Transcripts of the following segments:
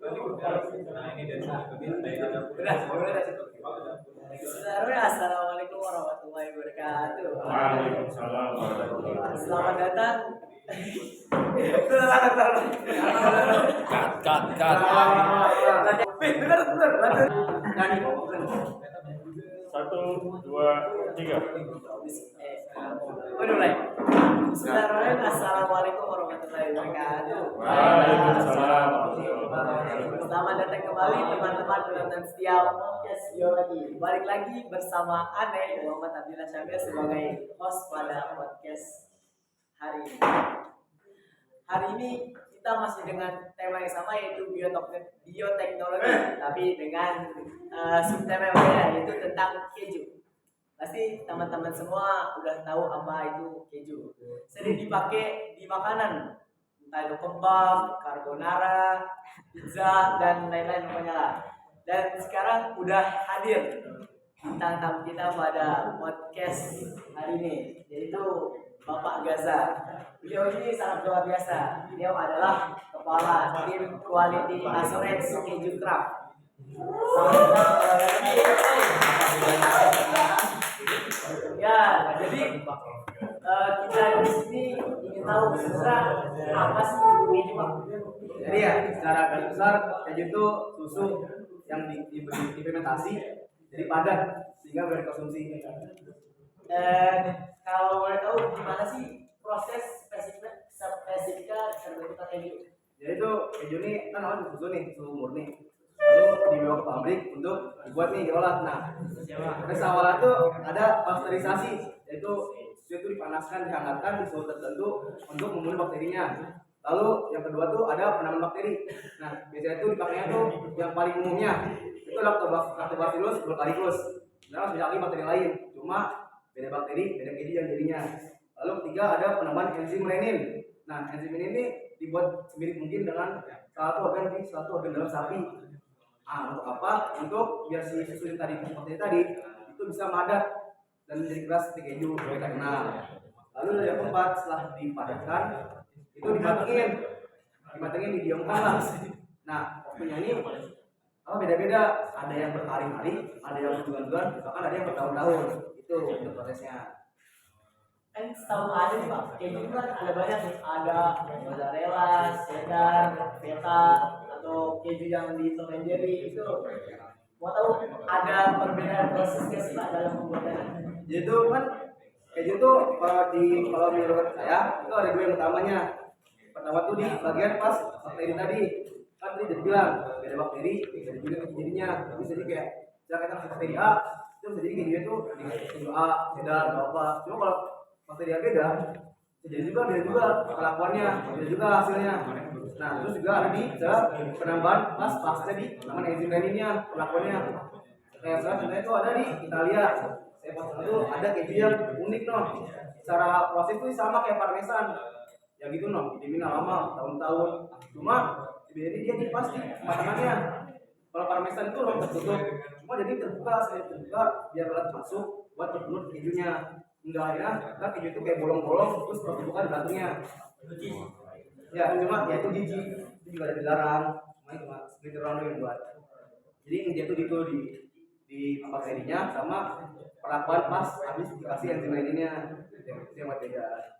Nah, ini dari Assalamualaikum warahmatullahi wabarakatuh. Waalaikumsalam warahmatullahi wabarakatuh. Selamat datang. Cut. Bener. Satu, dua, tiga. Mulai. Bismillahirrahmanirrahim. Assalamualaikum warahmatullahi wabarakatuh. Waalaikumsalam. Selamat datang kembali teman-teman penonton setia podcast Biologi. Balik lagi bersama Ane Muhammad Abdillah Syamil sebagai host pada podcast hari ini. Hari ini kita masih dengan tema yang sama yaitu bioteknologi, tapi dengan subtema yang berbeda yaitu tentang keju. Pasti teman-teman semua udah tahu apa itu keju. Sering dipakai di makanan, entah itu kebab, carbonara, pizza, dan lain-lain pokoknya lah. Dan sekarang udah hadir bintang tamu kita pada podcast hari ini, yaitu Bapak Gaza. Beliau ini sangat luar biasa. Beliau adalah kepala tim Quality Assurance Keju Craft. Ya, jadi kita di sini ingin tahu sebenarnya apa sih keju, Pak? Jadi ya, secara garis besar keju itu susu yang difermentasi jadi padat sehingga boleh dikonsumsi. Dan kalau boleh tahu gimana sih proses spesifika terbentuknya keju? Jadi itu keju ini kan awalnya susu nih, susu murni. Lalu dibawa ke pabrik untuk dibuat nih diolah. Nah, proses awalnya tuh ada pasteurisasi, yaitu susu itu dipanaskan, dihangatkan di suhu tertentu untuk membunuh bakterinya. Lalu yang kedua tuh ada penanaman bakteri. Nah, biasanya itu dipakainya tuh yang paling umumnya itu Lactobacillus bulgaricus. Nah, masih lagi bakteri lain, cuma beda bakteri, beda keju yang jadinya. Lalu ketiga ada penambahan enzim renin. Nah, enzim ini dibuat semirip mungkin dengan satu organ dalam sapi. Untuk apa? Untuk biar si susu yang tadi itu bisa padat dan menjadi keras seperti keju kita kenal. Lalu yang keempat, setelah dipadatkan itu dimatengin didiamkan lah. Nah, waktunya ini beda-beda. Ada yang berhari-hari, ada yang berbulan-bulan, bahkan ada yang bertahun-tahun. Itu untuk prosesnya. Kan setahu aja nih Pak, keju itu kan ada banyak nih, ada mozzarella, cheddar, feta, atau keju yang di Tom and Jerry itu. Mau tahu ada perbedaan prosesnya sih Pak dalam pembuatannya? Jadi itu kan keju itu kalau menurut saya itu ada dua yang utamanya. Pertama tuh di bagian pas bakteri tadi, kan tadi udah bilang beda bakteri, beda juga jadinya. Bisa jadi kayak kita bakteri A itu bisa jadi kejunya tuh di keju A, cheddar atau apa. Cuma kalau bakteri A beda, jadi juga beda juga kelakuannya, beda juga hasilnya. Nah, terus juga ada di penambahan pasnya di penambahan enzim reninnya, kelakuannya. Kayak contohnya itu ada di Italia. Saya pas itu ada keju yang unik Secara proses itu sama kayak parmesan. Ya gitu diminum lama tahun-tahun. Cuma jadi dia di pasti makanannya. Kalau parmesan itu tertutup. Cuma jadi terbuka biar alat masuk buat terbunuh kejunya. Enggak ya, kan keju itu kayak bolong-bolong terus terbuka di batunya. Ya, cuma ya itu jijik. Itu juga ada dilarang. Cuma seperti orang yang buat. Jadi dia tuh di bakterinya sama perlakuan pas habis dikasih enzim lainnya. Itu yang beda.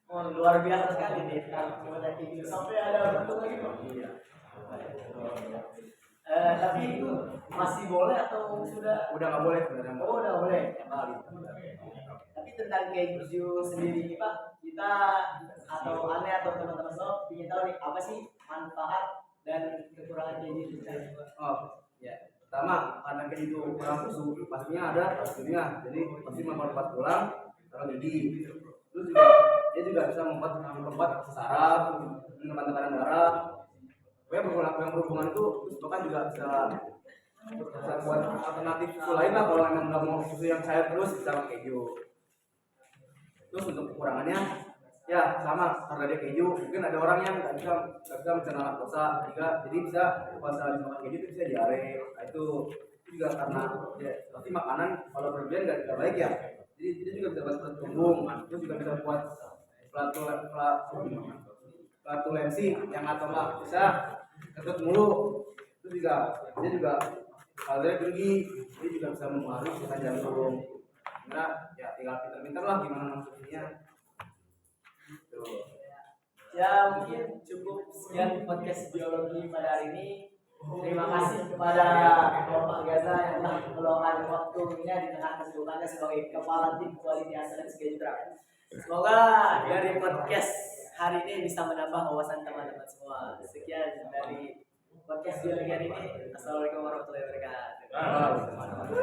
Oh, luar biasa sekali nih pembuatan keju sampai ada bentuk lagi Pak. Iya. Tapi itu masih boleh atau sudah? Udah nggak boleh sebenarnya. Oh, udah boleh. Tapi tentang keju sendiri Pak, kita atau Ane atau teman-teman semua ingin tahu nih apa sih manfaat dan kekurangan keju itu? Oh, ya. Pertama, karena keju itu kurang susu, pastinya ada hasilnya. Jadi pasti manfaat kurang kalau gigi. Terus juga dia juga bisa membuat saraf, menekan tekanan darah. Yang berhubungan itu, terus bahkan juga bisa buat alternatif susu lain lah kalau memang nggak mau susu yang cair terus bisa pakai keju. Terus untuk kekurangannya, ya sama karena dia keju, mungkin ada orang yang nggak bisa mencerna laktosa, jadi bisa pas habis makan keju itu bisa diare. Nah, itu juga karena ya pasti makanan kalau berlebihan nggak baik ya. Jadi dia juga bisa buat tumbuh, terus juga bisa buat flatulensi yang atau nggak bisa ketut mulu. Itu juga dia juga kalorinya tinggi, dia juga bisa mempengaruhi kesehatan jantung. Karena ya tinggal pinter-pinter lah gimana masukinnya. Tuh. Ya mungkin cukup sekian podcast biologi pada hari ini. Terima kasih kepada Bapak Gaza yang telah meluangkan waktunya di tengah kesibukannya sebagai kepala tim kualitas asuransi sejahtera. Semoga dari podcast hari ini bisa menambah wawasan teman-teman semua. Sekian dari podcast biologi hari ini. Assalamualaikum warahmatullahi wabarakatuh.